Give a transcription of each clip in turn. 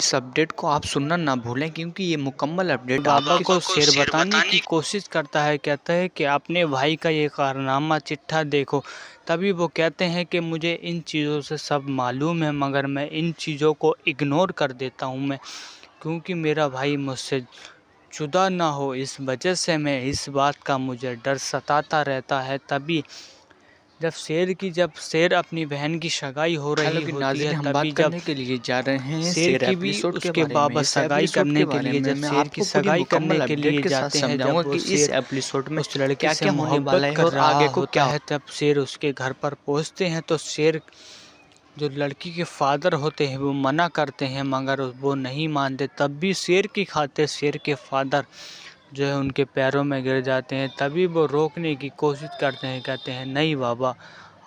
इस अपडेट को आप सुनना ना भूलें क्योंकि ये मुकम्मल अपडेट बाबा आपको को शेर बताने बताने की कोशिश करता है। कहता है कि अपने भाई का ये कारनामा चिट्ठा देखो। तभी वो कहते हैं कि मुझे इन चीज़ों से सब मालूम है, मगर मैं इन चीज़ों को इग्नोर कर देता हूँ मैं, क्योंकि मेरा भाई मुझसे जुदा ना हो, इस वजह से मैं इस बात का मुझे डर सताता रहता है। तभी जब शेर अपनी बहन की सगाई हो हेलो रही कि होती है, नाज़रीन, हम तभी बात जब करने के लिए जा रहे हैं शेर शेर की भी एपिसोड के उसके बारे में। बाबा इस सगाई एपिसोड करने के के बारे लिए में जब मैं शेर की आपको पूरी सगाई करने मुकम्मल के अपडेट लिए के साथ जाते हैं, समझाऊंगा जब वो कि इस शेर एपिसोड में उस लड़की क्या से क्या होने मोहब्बत वाला है कर और रहा आगे को होता क्या है, तब शेर उसके घर पर पहुंचते हैं तो शेर जो लड़की के फादर होते हैं वो मना करते हैं, मगर वो नहीं मानते। तब भी शेर की खातिर शेर के फादर जो है उनके पैरों में गिर जाते हैं। तभी वो रोकने की कोशिश करते हैं, कहते हैं नहीं बाबा,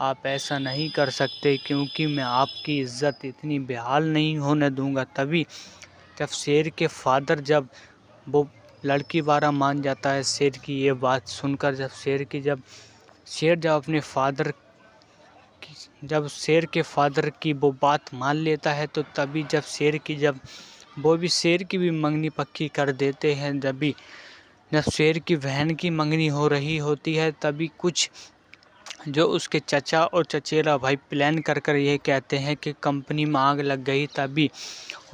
आप ऐसा नहीं कर सकते, क्योंकि मैं आपकी इज़्ज़त इतनी बेहाल नहीं होने दूंगा। तभी जब शेर के फादर जब वो लड़की वारा मान जाता है शेर की ये बात सुनकर, शेर जब अपने फादर जब शेर के फादर की वो बात मान लेता है, तो तभी जब वो भी शेर की भी मंगनी पक्की कर देते हैं। जब शेर की बहन की मंगनी हो रही होती है, तभी कुछ जो उसके चचा और चचेरा भाई प्लान कर ये कहते हैं कि कंपनी में आग लग गई। तभी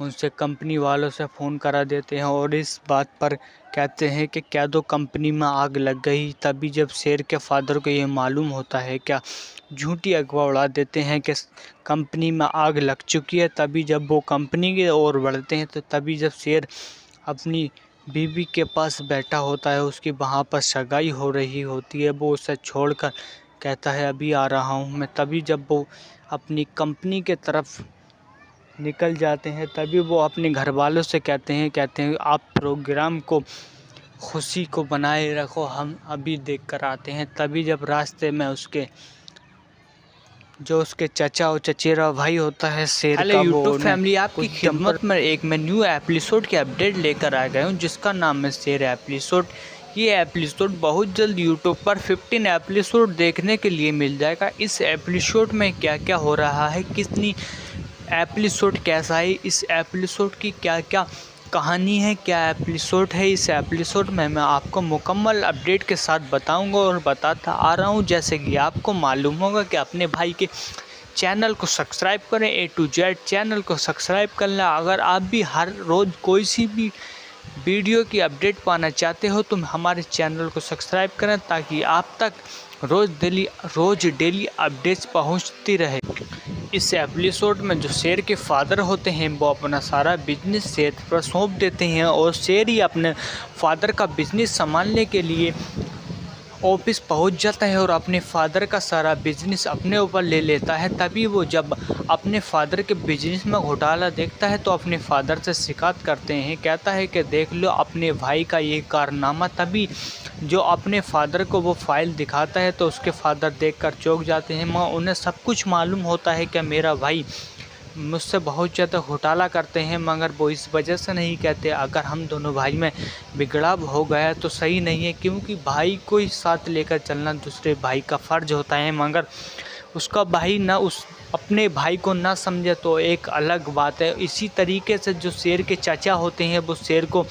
उनसे कंपनी वालों से फ़ोन करा देते हैं और इस बात पर कहते हैं कि क्या दो कंपनी में आग लग गई। तभी जब शेर के फादर को ये मालूम होता है, क्या झूठी अफवाह उड़ा देते हैं कि कंपनी में आग लग चुकी है। तभी जब वो कंपनी की ओर बढ़ते हैं, तो तभी जब शेर अपनी बीवी के पास बैठा होता है, उसकी वहाँ पर सगाई हो रही होती है, वो उसे छोड़कर कहता है अभी आ रहा हूँ मैं। तभी जब वो अपनी कंपनी के तरफ निकल जाते हैं, तभी वो अपने घर वालों से कहते हैं आप प्रोग्राम को खुशी को बनाए रखो, हम अभी देख कर आते हैं। तभी जब रास्ते में उसके चचा और चचेरा भाई होता है शेर हेलो का, वो यूट्यूब उन्हें फैमिली, आपकी कुछ खिदमत में एक मैं न्यू एपिसोड की अपडेट लेकर आ गया हूँ, जिसका नाम है शेर एपिसोड। ये एपिसोड बहुत जल्द यूट्यूब पर 15 एपिसोड देखने के लिए मिल जाएगा। इस एपिसोड में क्या क्या हो रहा है, कितनी एपिसोड कैसा है, इस एपिसोड की क्या क्या कहानी है, क्या एपिसोड है, इस एपिसोड में मैं आपको मुकम्मल अपडेट के साथ बताऊंगा और बताता आ रहा हूं। जैसे कि आपको मालूम होगा कि अपने भाई के चैनल को सब्सक्राइब करें, A to Z चैनल को सब्सक्राइब कर लें। अगर आप भी हर रोज़ कोई सी भी वीडियो की अपडेट पाना चाहते हो तो हमारे चैनल को सब्सक्राइब करें, ताकि आप तक रोज़ डेली अपडेट्स पहुंचती रहे। इस एपिसोड में जो शेर के फादर होते हैं वो अपना सारा बिजनेस शेर पर सौंप देते हैं, और शेर ही अपने फादर का बिजनेस संभालने के लिए ऑफिस पहुंच जाता है और अपने फादर का सारा बिजनेस अपने ऊपर ले लेता है। तभी वो जब अपने फादर के बिजनेस में घोटाला देखता है तो अपने फादर से शिकायत करते हैं, कहता है कि देख लो अपने भाई का ये कारनामा। तभी जो अपने फादर को वो फाइल दिखाता है तो उसके फादर देखकर चौंक जाते हैं। उन्हें सब कुछ मालूम होता है कि मेरा भाई मुझसे बहुत ज़्यादा घोटाला करते हैं, मगर वो इस वजह से नहीं कहते। अगर हम दोनों भाई में बिगड़ाव हो गया तो सही नहीं है, क्योंकि भाई को ही साथ लेकर चलना दूसरे भाई का फ़र्ज होता है। मगर उसका भाई ना उस अपने भाई को ना समझे तो एक अलग बात है। इसी तरीके से जो शेर के चाचा होते हैं वो शेर को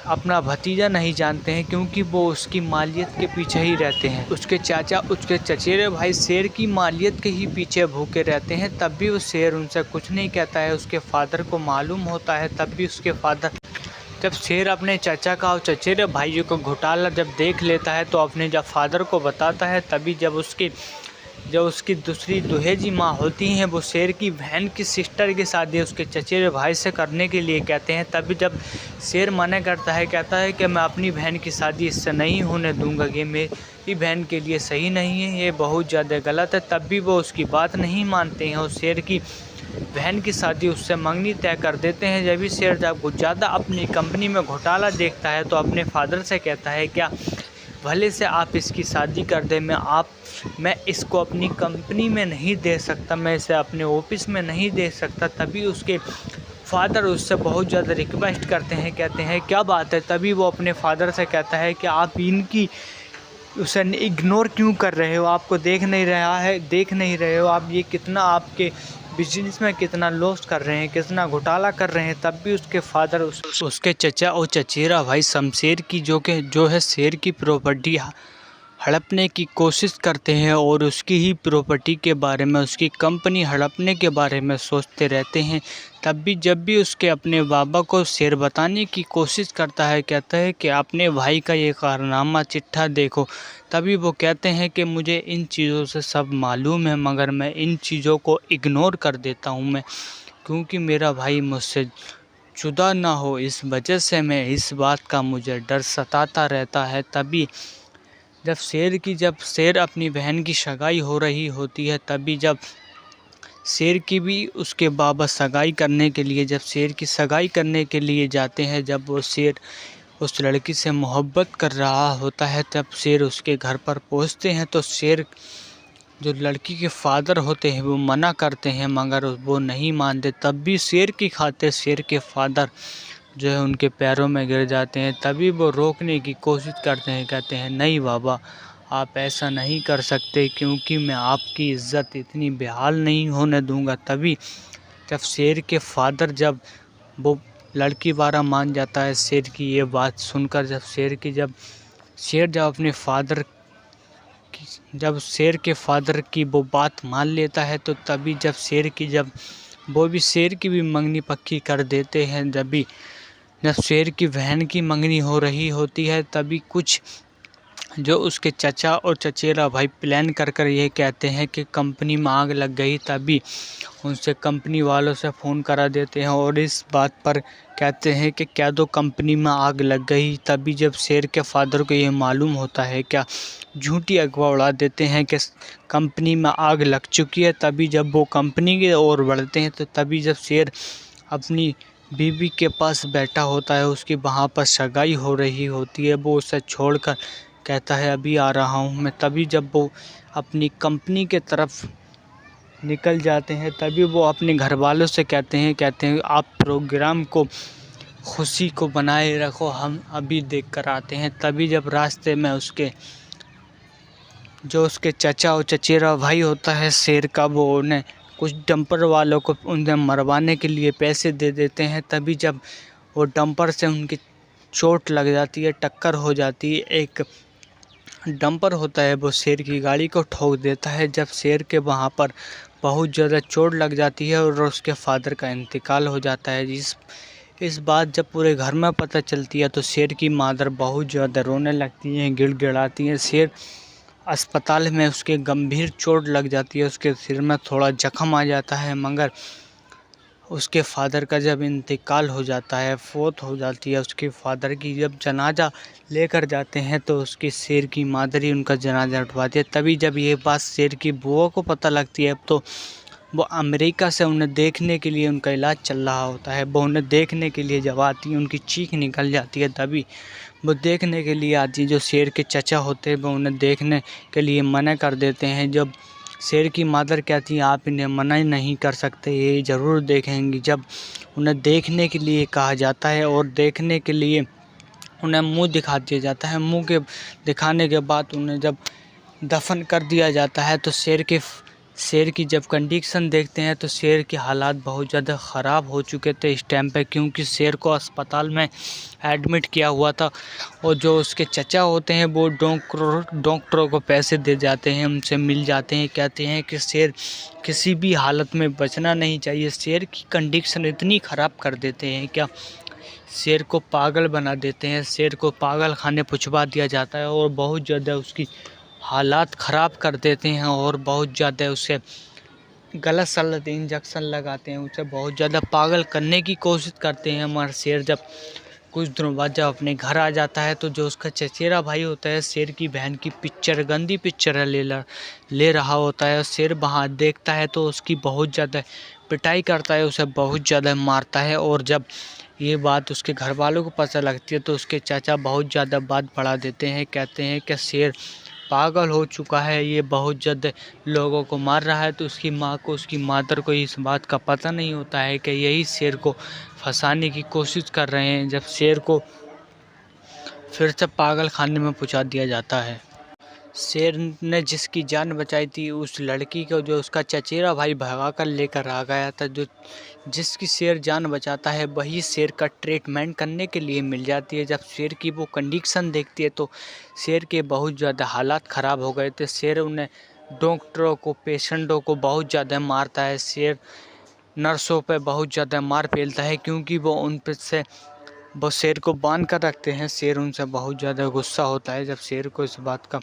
अपना भतीजा नहीं जानते हैं, क्योंकि वो उसकी मालियत के पीछे ही रहते हैं। उसके चाचा उसके चचेरे भाई शेर की मालियत के ही पीछे भूखे रहते हैं। तब भी वो शेर उनसे कुछ नहीं कहता है, उसके फादर को मालूम होता है। तब भी उसके फादर जब शेर अपने चाचा का और चचेरे भाइयों को घोटाला जब देख लेता है तो अपने जब फादर को बताता है। तभी जब उसकी दूसरी दुहेजी माँ होती हैं वो शेर की बहन की सिस्टर की शादी उसके चचेरे भाई से करने के लिए कहते हैं। तभी जब शेर मना करता है, कहता है कि मैं अपनी बहन की शादी इससे नहीं होने दूंगा, ये मेरी बहन के लिए सही नहीं है, ये बहुत ज़्यादा गलत है। तब भी वो उसकी बात नहीं मानते हैं और शेर की बहन की शादी उससे मंगनी तय कर देते हैं। जब भी शेर जब ज़्यादा अपनी कंपनी में घोटाला देखता है तो अपने फादर से कहता है, क्या भले से आप इसकी शादी कर दें, मैं इसको अपनी कंपनी में नहीं दे सकता, मैं इसे अपने ऑफिस में नहीं दे सकता। तभी उसके फादर उससे बहुत ज़्यादा रिक्वेस्ट करते हैं, कहते हैं क्या बात है। तभी वो अपने फादर से कहता है कि आप उसे इग्नोर क्यों कर रहे हो, आपको देख नहीं रहे हो आप, ये कितना आपके बिजनेस में कितना लॉस कर रहे हैं, कितना घोटाला कर रहे हैं, तब भी उसके फादर उसके चचा और चचेरा भाई शमशेर की जो है शेर की प्रॉपर्टी हड़पने की कोशिश करते हैं और उसकी ही प्रॉपर्टी के बारे में, उसकी कंपनी हड़पने के बारे में सोचते रहते हैं। तब भी जब भी उसके अपने बाबा को शेर बताने की कोशिश करता है, कहता है कि अपने भाई का ये कारनामा चिट्ठा देखो, तभी वो कहते हैं कि मुझे इन चीज़ों से सब मालूम है, मगर मैं इन चीज़ों को इग्नोर कर देता हूँ मैं, क्योंकि मेरा भाई मुझसे जुदा ना हो, इस वजह से मैं इस बात का मुझे डर सताता रहता है। तभी जब शेर अपनी बहन की सगाई हो रही होती है, तभी जब शेर की भी उसके बाबा सगाई करने के लिए, जब शेर की सगाई करने के लिए जाते हैं, जब वो शेर उस लड़की से मोहब्बत कर रहा होता है, तब शेर उसके घर पर पहुंचते हैं तो शेर जो लड़की के फादर होते हैं वो मना करते हैं, मगर वो नहीं मानते। तब भी शेर की खातिर शेर के फादर जो है उनके पैरों में गिर जाते हैं। तभी वो रोकने की कोशिश करते हैं, कहते हैं नहीं बाबा, आप ऐसा नहीं कर सकते, क्योंकि मैं आपकी इज़्ज़त इतनी बेहाल नहीं होने दूंगा। तभी जब शेर के फादर जब वो लड़की वाला मान जाता है शेर की ये बात सुनकर, जब शेर के फादर की वो बात मान लेता है, तो तभी जब वो भी शेर की भी मंगनी पक्की कर देते हैं। जब शेर की बहन की मंगनी हो रही होती है, तभी कुछ जो उसके चचा और चचेरा भाई प्लान कर ये कहते हैं कि कंपनी में आग लग गई। तभी उनसे कंपनी वालों से फ़ोन करा देते हैं और इस बात पर कहते हैं कि क्या दो कंपनी में आग लग गई। तभी जब शेर के फादर को ये मालूम होता है, क्या झूठी अफवाह उड़ा देते हैं कि कंपनी में आग लग चुकी है। तभी जब वो कंपनी की ओर बढ़ते हैं, तो तभी जब शेर अपनी बीवी के पास बैठा होता है, उसकी वहाँ पर सगाई हो रही होती है, वो उसे छोड़कर कहता है अभी आ रहा हूँ मैं। तभी जब वो अपनी कंपनी के तरफ निकल जाते हैं, तभी वो अपने घर वालों से कहते हैं आप प्रोग्राम को खुशी को बनाए रखो, हम अभी देख कर आते हैं। तभी जब रास्ते में उसके चचा और चचेरा भाई होता है शेर का, वो उन्हें कुछ डंपर वालों को उन्हें मरवाने के लिए पैसे दे देते हैं। तभी जब वो डंपर से उनकी चोट लग जाती है, टक्कर हो जाती है, एक डंपर होता है वो शेर की गाड़ी को ठोक देता है। जब शेर के वहाँ पर बहुत ज़्यादा चोट लग जाती है और उसके फादर का इंतकाल हो जाता है। इस बात जब पूरे घर में पता चलती है, तो शेर की मादर बहुत ज़्यादा रोने लगती हैं, गिड़गिड़ाती हैं। शेर अस्पताल में उसके गंभीर चोट लग जाती है, उसके सिर में थोड़ा जख्म आ जाता है, मगर उसके फादर का जब इंतकाल हो जाता है, फौत हो जाती है उसके फादर की, जब जनाजा लेकर जाते हैं, तो उसकी शेर की मादर ही उनका जनाजा उठवाती है। तभी जब ये बात शेर की बुआ को पता लगती है, तो वो अमेरिका से उन्हें देखने के लिए, उनका इलाज चल रहा होता है, वो उन्हें देखने के लिए जब आती है, उनकी चीख निकल जाती है। तभी वो देखने के लिए आती है, जो शेर के चचा होते हैं वो उन्हें देखने के लिए मना कर देते हैं। जब शेर की मादर कहती है आप इन्हें मना ही नहीं कर सकते, ये ज़रूर देखेंगी। जब उन्हें देखने के लिए कहा जाता है और देखने के लिए उन्हें मुंह दिखा दिया जाता है, मुंह के दिखाने के बाद उन्हें जब दफन कर दिया जाता है, तो शेर की जब कंडीशन देखते हैं, तो शेर के हालात बहुत ज़्यादा ख़राब हो चुके थे इस टाइम पे, क्योंकि शेर को अस्पताल में एडमिट किया हुआ था। और जो उसके चचा होते हैं वो डॉक्टरों को पैसे दे जाते हैं, उनसे मिल जाते हैं, कहते हैं कि शेर किसी भी हालत में बचना नहीं चाहिए। शेर की कंडीशन इतनी ख़राब कर देते हैं, क्या शेर को पागल बना देते हैं, शेर को पागल खाने पहुँचवा दिया जाता है और बहुत ज़्यादा उसकी हालात ख़राब कर देते हैं और बहुत ज़्यादा उसे गलत सलत इंजेक्शन लगाते हैं, उसे बहुत ज़्यादा पागल करने की कोशिश करते हैं। मगर शेर जब कुछ दिनों बाद जब अपने घर आ जाता है, तो जो उसका चचेरा भाई होता है शेर की बहन की गंदी पिक्चर ले रहा होता है, शेर वहाँ देखता है तो उसकी बहुत ज़्यादा पिटाई करता है, उसे बहुत ज़्यादा मारता है। और जब ये बात उसके घर वालों को पता लगती है, तो उसके चाचा बहुत ज़्यादा बात बढ़ा देते हैं, कहते हैं कि शेर पागल हो चुका है, ये बहुत ज़्यादा लोगों को मार रहा है। तो उसकी माँ को, उसकी मादर को इस बात का पता नहीं होता है कि यही शेर को फंसाने की कोशिश कर रहे हैं। जब शेर को फिर से पागल खाने में पहुंचा दिया जाता है, शेर ने जिसकी जान बचाई थी उस लड़की को जो उसका चचेरा भाई भगा कर लेकर आ गया था, जो जिसकी शेर जान बचाता है वही शेर का ट्रीटमेंट करने के लिए मिल जाती है। जब शेर की वो कंडीशन देखती है तो शेर के बहुत ज़्यादा हालात ख़राब हो गए थे। शेर उन्हें डॉक्टरों को, पेशेंटों को बहुत ज़्यादा मारता है। शेर नर्सों पे बहुत ज़्यादा मार फेलता है क्योंकि वो उन पे से वो शेर को बांध कर रखते हैं। शेर उनसे बहुत ज़्यादा गुस्सा होता है। जब शेर को इस बात का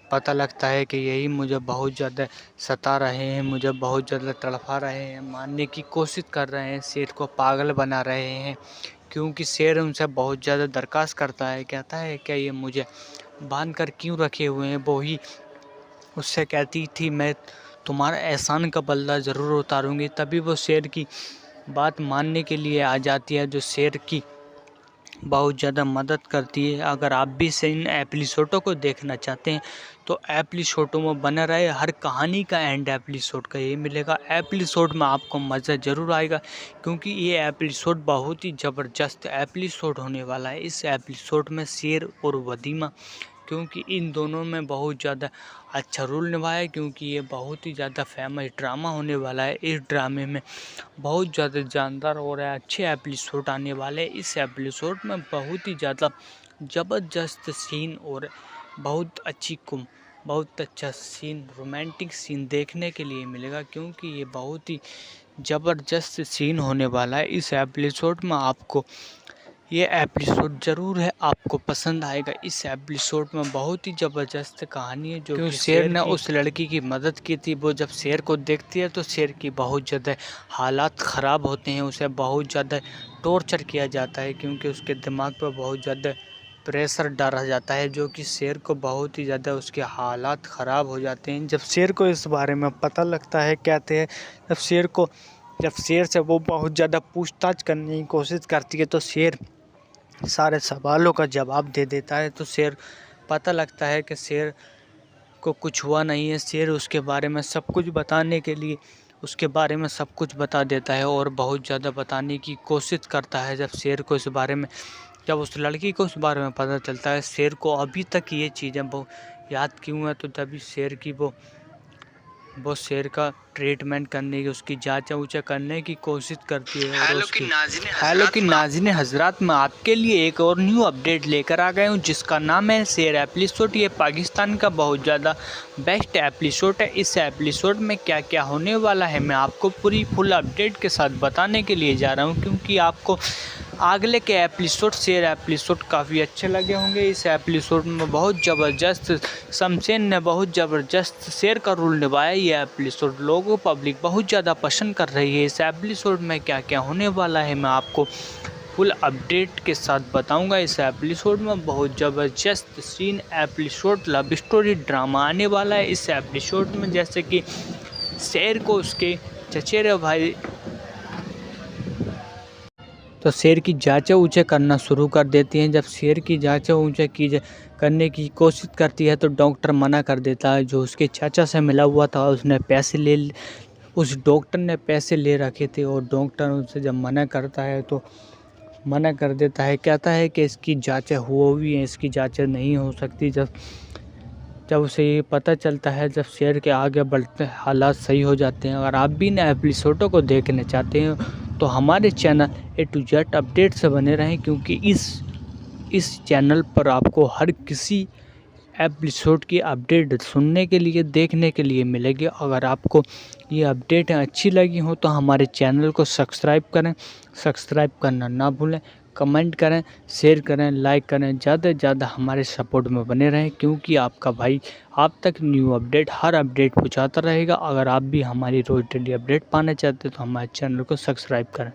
पता लगता है कि यही मुझे बहुत ज़्यादा सता रहे हैं, मुझे बहुत ज़्यादा तड़पा रहे हैं, मारने की कोशिश कर रहे हैं, शेर को पागल बना रहे हैं, क्योंकि शेर उनसे बहुत ज़्यादा दरख्वास्त करता है, कहता है क्या ये मुझे बांध कर क्यों रखे हुए हैं। वो ही उससे कहती थी मैं तुम्हारा एहसान का बदला ज़रूर उतारूंगी। तभी वो शेर की बात मानने के लिए आ जाती है, जो शेर की बहुत ज़्यादा मदद करती है। अगर आप भी से इन एपिसोडों को देखना चाहते हैं तो एपिसोडों में बना रहे। हर कहानी का एंड एपिसोड का यही मिलेगा। एपिसोड में आपको मज़ा ज़रूर आएगा क्योंकि ये एपिसोड बहुत ही ज़बरदस्त एपिसोड होने वाला है। इस एपिसोड में शेर और वदीमा, क्योंकि इन दोनों में बहुत ज़्यादा अच्छा रोल निभाया है, क्योंकि ये बहुत ही ज़्यादा फेमस ड्रामा होने वाला है। इस ड्रामे में बहुत ज़्यादा जानदार और अच्छे एपिसोड आने वाले हैं। इस एपिसोड में बहुत ही ज़्यादा ज़बरदस्त सीन और बहुत अच्छा सीन, रोमांटिक सीन देखने के लिए मिलेगा, क्योंकि ये बहुत ही ज़बरदस्त सीन होने वाला है। इस एपिसोड में आपको ये एपिसोड ज़रूर है, आपको पसंद आएगा। इस एपिसोड में बहुत ही ज़बरदस्त कहानी है, जो कि शेर ने उस लड़की की मदद की थी। वो जब शेर को देखती है तो शेर की बहुत ज़्यादा हालात ख़राब होते हैं, उसे बहुत ज़्यादा टॉर्चर किया जाता है, क्योंकि उसके दिमाग पर बहुत ज़्यादा प्रेशर डाला जाता है, जो कि शेर को बहुत ही ज़्यादा उसके हालात ख़राब हो जाते हैं। जब शेर को इस बारे में पता लगता है, कहते हैं जब शेर से वो बहुत ज़्यादा पूछताछ करने की कोशिश करती है तो शेर सारे सवालों का जवाब दे देता है। तो शेर पता लगता है कि शेर को कुछ हुआ नहीं है। शेर उसके बारे में सब कुछ बताने के लिए उसके बारे में सब कुछ बता देता है और बहुत ज़्यादा बताने की कोशिश करता है। जब उस लड़की को उस बारे में पता चलता है, शेर को अभी तक ये चीज़ें बहुत याद क्यों है, तो तभी शेर की वो शेर का ट्रीटमेंट करने की, उसकी जाँच करने की कोशिश करती है। और उसकी हेलो कि नाज़रीन हज़रात, मैं आपके लिए एक और न्यू अपडेट लेकर आ गया हूँ जिसका नाम है शेर एपिसोड। ये पाकिस्तान का बहुत ज़्यादा बेस्ट एपिसोड है। इस एपिसोड में क्या क्या होने वाला है मैं आपको पूरी फुल अपडेट के साथ बताने के लिए जा रहा हूँ, क्योंकि आपको अगले के एपिसोड शेर एपिसोड काफ़ी अच्छे लगे होंगे। इस एपिसोड में बहुत ज़बरदस्त शमशेर ने बहुत ज़बरदस्त शेर का रोल निभाया। ये एपिसोड लोगों पब्लिक बहुत ज़्यादा पसंद कर रही है। इस एपिसोड में क्या क्या होने वाला है मैं आपको फुल अपडेट के साथ बताऊंगा। इस एपिसोड में बहुत ज़बरदस्त scene episode love story drama आने वाला है। इस एपिसोड में जैसे कि शेर को उसके चचेरे भाई तो शेर की जाँचें ऊँचे करना शुरू कर देती हैं। जब शेर की जाँचें ऊँचे करने की कोशिश करती है तो डॉक्टर मना कर देता है। जो उसके चाचा से मिला हुआ था उस डॉक्टर ने पैसे ले रखे थे और डॉक्टर उनसे जब मना करता है तो मना कर देता है, कहता है कि इसकी जाँचें हुई हैं, इसकी जाँचें नहीं हो सकती। जब उसे ये पता चलता है, जब शेर के आगे बढ़ते हालात सही हो जाते हैं। अगर आप भी इन एपिसोडों को देखना चाहते हैं तो हमारे channel A to Z update से बने रहें, क्योंकि इस चैनल पर आपको हर किसी एपिसोड की अपडेट सुनने के लिए, देखने के लिए मिलेगी। अगर आपको ये अपडेट अच्छी लगी हो तो हमारे चैनल को सब्सक्राइब करें, सब्सक्राइब करना ना भूलें, कमेंट करें, शेयर करें, लाइक करें, ज़्यादा से ज़्यादा हमारे सपोर्ट में बने रहें, क्योंकि आपका भाई आप तक न्यू अपडेट हर अपडेट पहुँचाता रहेगा। अगर आप भी हमारी रोज़ डेली अपडेट पाना चाहते हैं तो हमारे चैनल को सब्सक्राइब करें।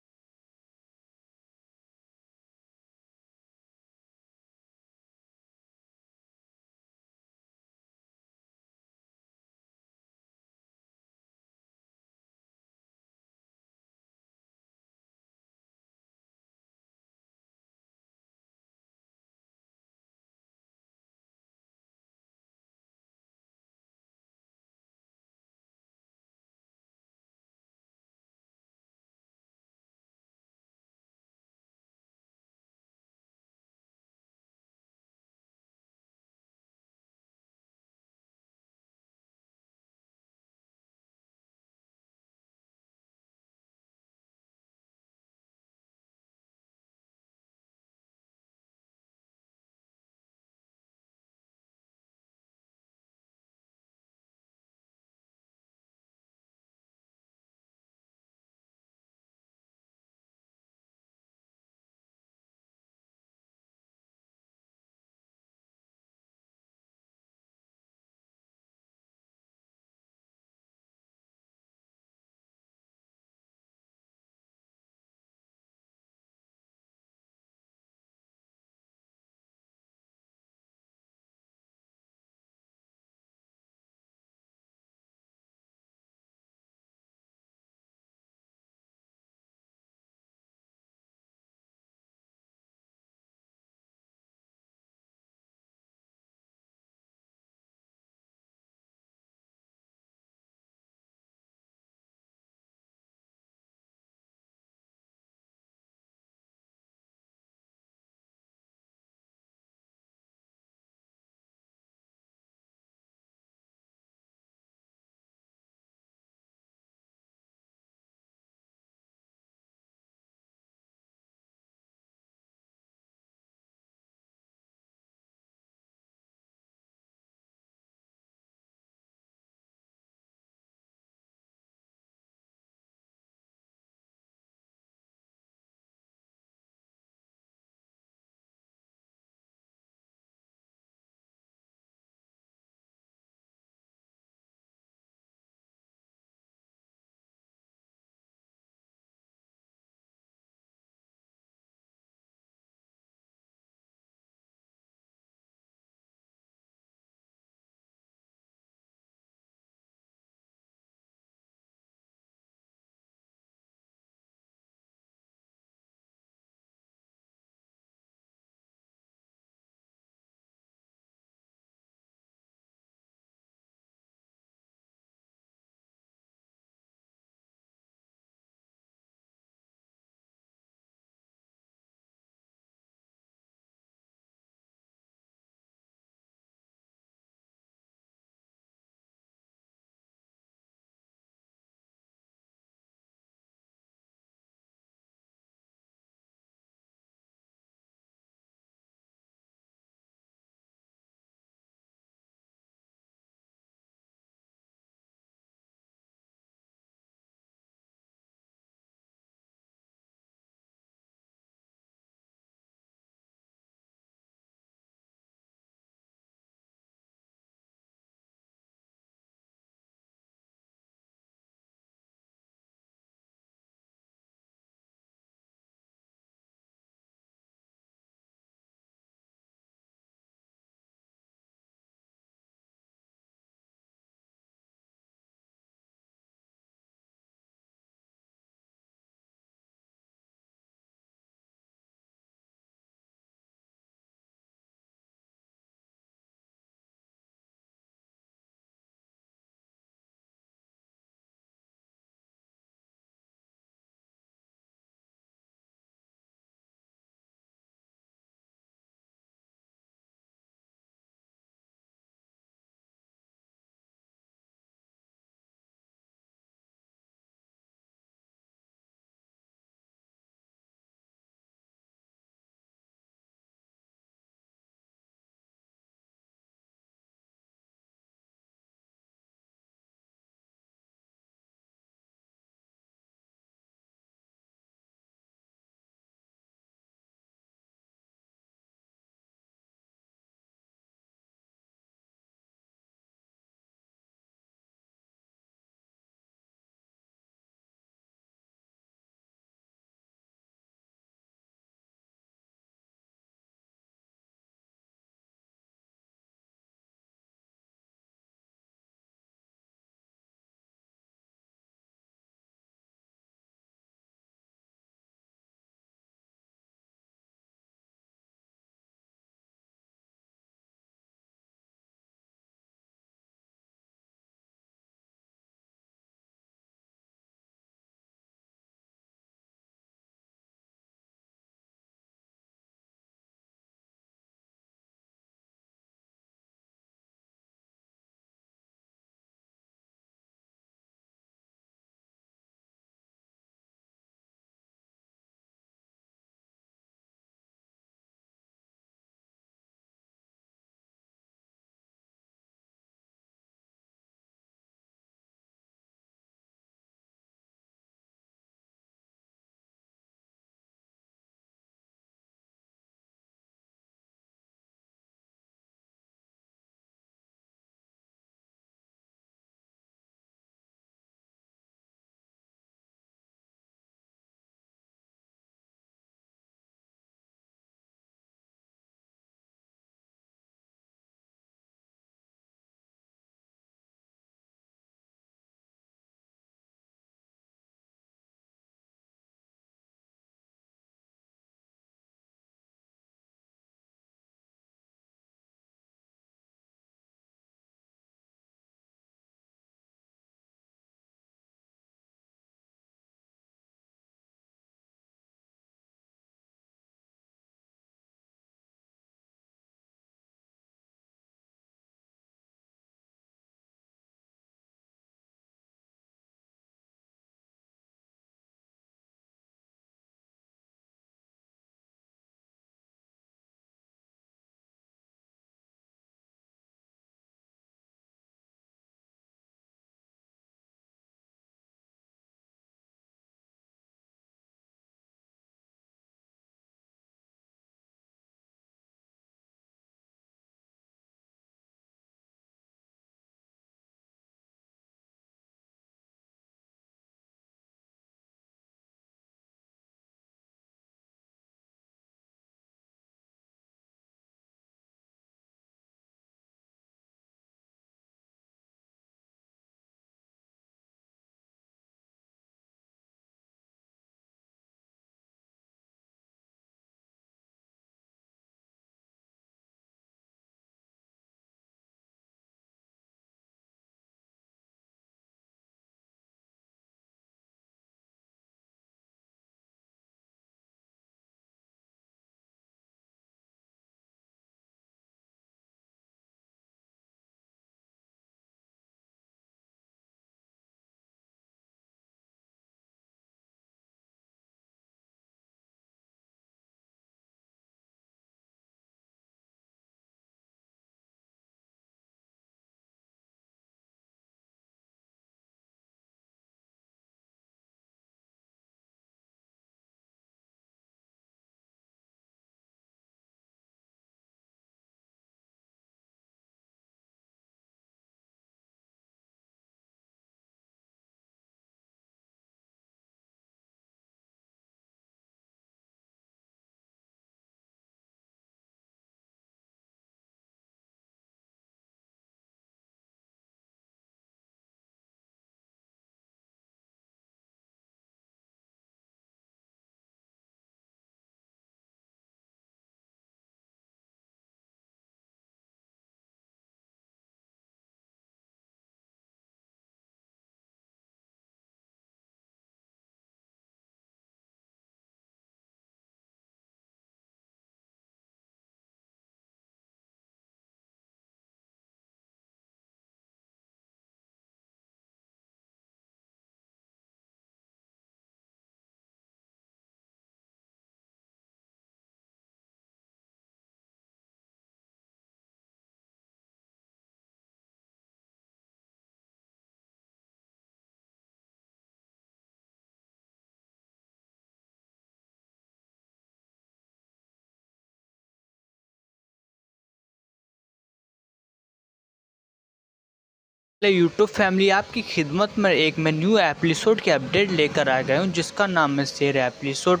यूट्यूब फैमिली आपकी खिदमत में एक मैं न्यू एपिसोड के अपडेट लेकर आ गया हूँ जिसका नाम है शेर एपिसोड।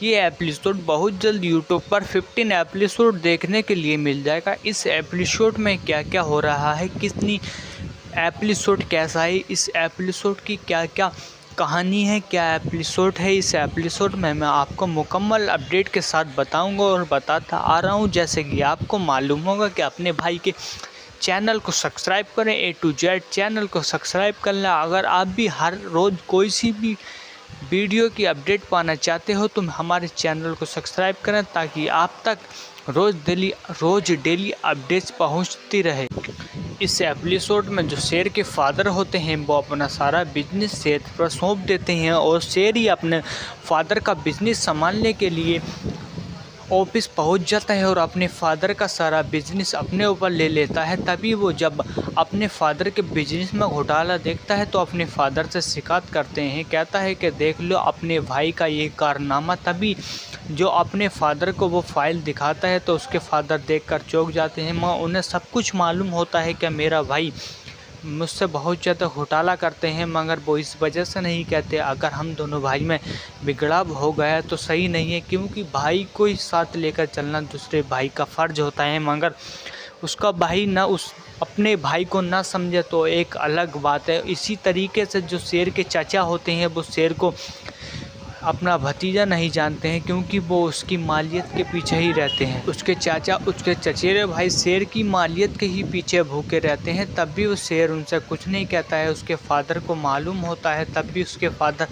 ये एपिसोड बहुत जल्द यूट्यूब पर 15 एपिसोड देखने के लिए मिल जाएगा। इस एपिसोड में क्या क्या हो रहा है, कितनी एपिसोड कैसा है, इस एपिसोड की क्या क्या कहानी है, क्या एपिसोड है, इस एपिसोड में मैं आपको मुकम्मल अपडेट के साथ बताऊंगा और बताता आ रहा हूं। जैसे कि आपको मालूम होगा कि अपने भाई के चैनल को सब्सक्राइब करें, A to Z चैनल को सब्सक्राइब कर लें। अगर आप भी हर रोज़ कोई सी भी वीडियो की अपडेट पाना चाहते हो तो हमारे चैनल को सब्सक्राइब करें ताकि आप तक रोज़ डेली अपडेट्स पहुंचती रहे। इस एपिसोड में जो शेर के फादर होते हैं वो अपना सारा बिजनेस शेर पर सौंप देते हैं और शेर ही अपने फादर का बिजनेस संभालने के लिए ऑफिस पहुंच जाता है और अपने फादर का सारा बिजनेस अपने ऊपर ले लेता है। तभी वो जब अपने फादर के बिजनेस में घोटाला देखता है तो अपने फादर से शिकायत करते हैं, कहता है कि देख लो अपने भाई का ये कारनामा। तभी जो अपने फादर को वो फाइल दिखाता है तो उसके फादर देखकर चौंक जाते हैं। उन्हें सब कुछ मालूम होता है कि मेरा भाई मुझसे बहुत ज़्यादा घोटाला करते हैं, मगर वो इस वजह से नहीं कहते। अगर हम दोनों भाई में बिगड़ाव हो गया तो सही नहीं है, क्योंकि भाई को ही साथ लेकर चलना दूसरे भाई का फ़र्ज होता है। मगर उसका भाई ना उस अपने भाई को ना समझे तो एक अलग बात है। इसी तरीके से जो शेर के चाचा होते हैं वो शेर को अपना भतीजा नहीं जानते हैं, क्योंकि वो उसकी मालियत के पीछे ही रहते हैं। उसके चाचा, उसके चचेरे भाई शेर की मालियत के ही पीछे भूखे रहते हैं। तब भी वो शेर उनसे कुछ नहीं कहता है। उसके फादर को मालूम होता है, तब भी उसके फादर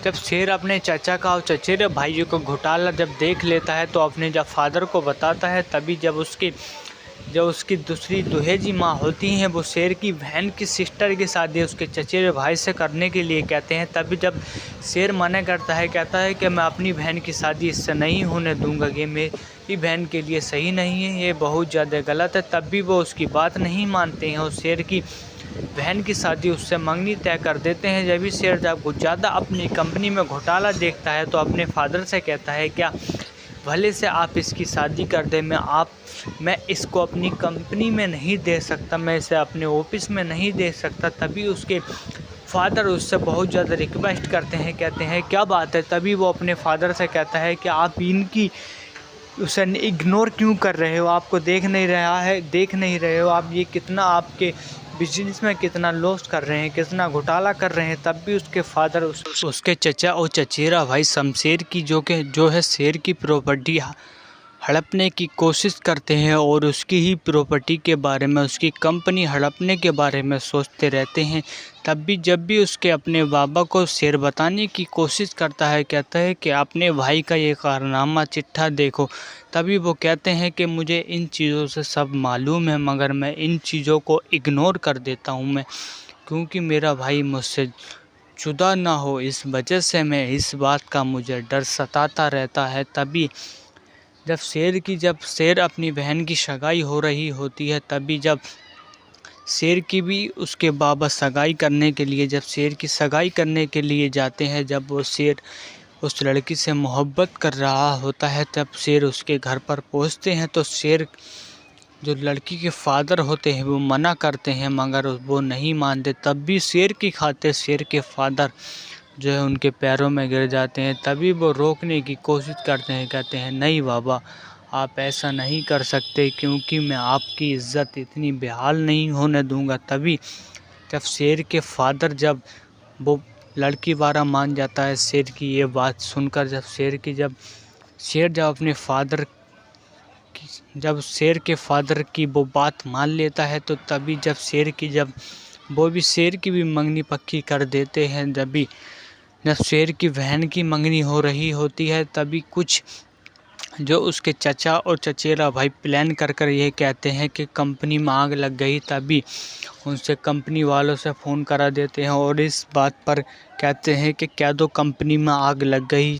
जब शेर अपने चाचा का और चचेरे भाइयों को घोटाला जब देख लेता है तो अपने जब फादर को बताता है। तभी जब उसकी दूसरी दुहेजी माँ होती हैं वो शेर की बहन की सिस्टर की शादी उसके चचेरे भाई से करने के लिए कहते हैं। तभी जब शेर मना करता है, कहता है कि मैं अपनी बहन की शादी इससे नहीं होने दूंगा, ये मेरी बहन के लिए सही नहीं है, ये बहुत ज़्यादा गलत है। तब भी वो उसकी बात नहीं मानते हैं और शेर की बहन की शादी उससे मंगनी तय कर देते हैं। जब भी शेर जब ज़्यादा अपनी कंपनी में घोटाला देखता है तो अपने फादर से कहता है, क्या भले से आप इसकी शादी कर दें, मैं इसको अपनी कंपनी में नहीं दे सकता, मैं इसे अपने ऑफिस में नहीं दे सकता। तभी उसके फादर उससे बहुत ज़्यादा रिक्वेस्ट करते हैं, कहते हैं क्या बात है। तभी वो अपने फादर से कहता है कि आप उसे इग्नोर क्यों कर रहे हो, आपको देख नहीं रहे हो आप ये कितना आपके बिजनेस में कितना लॉस कर रहे हैं, कितना घोटाला कर रहे हैं। तब भी उसके फादर उसके चचा और चचेरा भाई शमशेर की जो है शेर की प्रॉपर्टी हड़पने की कोशिश करते हैं और उसकी ही प्रॉपर्टी के बारे में, उसकी कंपनी हड़पने के बारे में सोचते रहते हैं। तब भी जब भी उसके अपने बाबा को शेर बताने की कोशिश करता है, कहता है कि अपने भाई का ये कारनामा चिट्ठा देखो। तभी वो कहते हैं कि मुझे इन चीज़ों से सब मालूम है, मगर मैं इन चीज़ों को इग्नोर कर देता हूँ मैं, क्योंकि मेरा भाई मुझसे जुदा ना हो, इस वजह से मैं इस बात का मुझे डर सताता रहता है। तभी जब शेर अपनी बहन की सगाई हो रही होती है, तभी जब शेर की भी उसके बाबा सगाई करने के लिए जब शेर की सगाई करने के लिए जाते हैं, जब वो शेर उस लड़की से मोहब्बत कर रहा होता है, तब शेर उसके घर पर पहुंचते हैं तो शेर जो लड़की के फादर होते हैं वो मना करते हैं, मगर वो नहीं मानते। तब भी शेर की खातिर शेर के फादर जो है उनके पैरों में गिर जाते हैं। तभी वो रोकने की कोशिश करते हैं, कहते हैं नहीं बाबा, आप ऐसा नहीं कर सकते, क्योंकि मैं आपकी इज़्ज़त इतनी बेहाल नहीं होने दूंगा। तभी जब शेर के फादर जब वो लड़की वारा मान जाता है शेर की ये बात सुनकर, जब शेर के फादर की वो बात मान लेता है तो तभी जब शेर की भी मंगनी पक्की कर देते हैं। जब शेर की बहन की मंगनी हो रही होती है, तभी कुछ जो उसके चचा और चचेरा भाई प्लान कर ये कहते हैं कि कंपनी में आग लग गई। तभी उनसे कंपनी वालों से फ़ोन करा देते हैं और इस बात पर कहते हैं कि क्या दो कंपनी में आग लग गई।